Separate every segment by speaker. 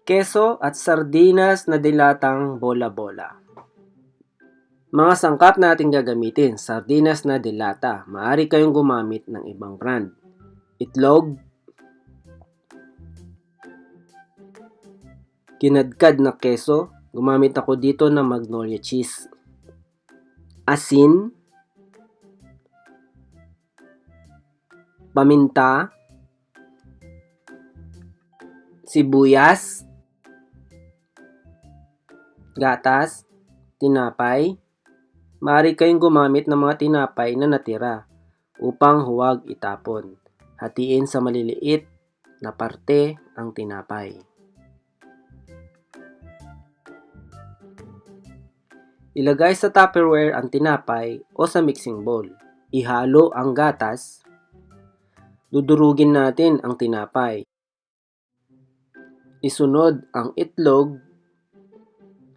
Speaker 1: Keso at sardinas na dilatang bola bola. Mga sangkap na ating gagamitin, sardinas na dilata. Maaari kayong gumamit ng ibang brand. Itlog, kinadkad na keso, gumamit ako dito ng magnolia cheese. Asin, paminta, sibuyas, gatas, tinapay. Maaari kayong gumamit ng mga tinapay na natira upang huwag itapon. Hatiin sa maliliit na parte ang tinapay. Ilagay sa Tupperware ang tinapay o sa mixing bowl. Ihalo ang gatas. Dudurugin natin ang tinapay. Isunod ang itlog.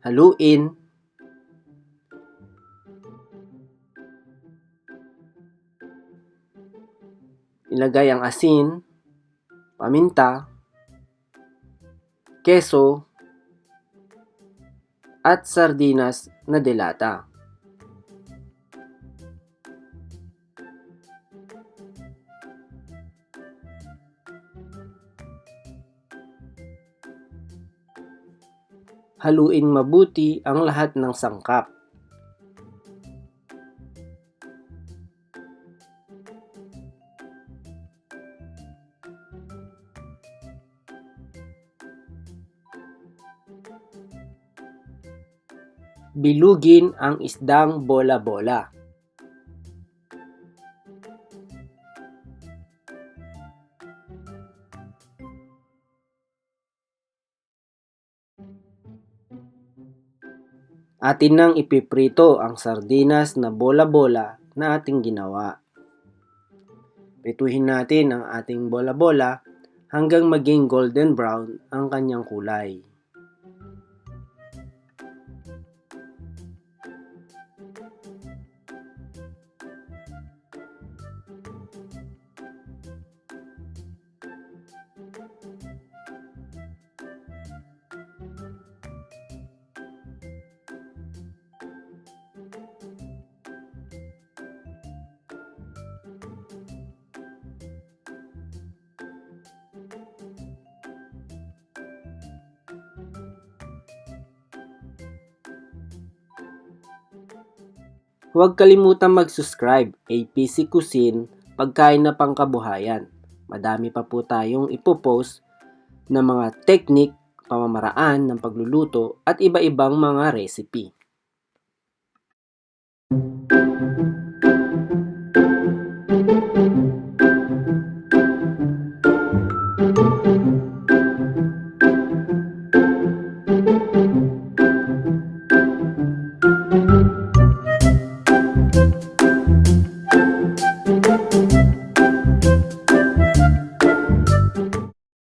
Speaker 1: Haluin. Ilagay ang asin, paminta, keso, at sardinas na dilata. Haluin mabuti ang lahat ng sangkap. Bilugin ang isdang bola bola. Atin nang ipiprito ang sardinas na bola bola na ating ginawa. Prituhin natin ang ating bola bola hanggang maging golden brown ang kanyang kulay. Huwag kalimutang mag-subscribe, APC Cuisine, pagkain na pangkabuhayan. Madami pa po tayong ipopost na mga technique, pamamaraan ng pagluluto at iba-ibang mga recipe.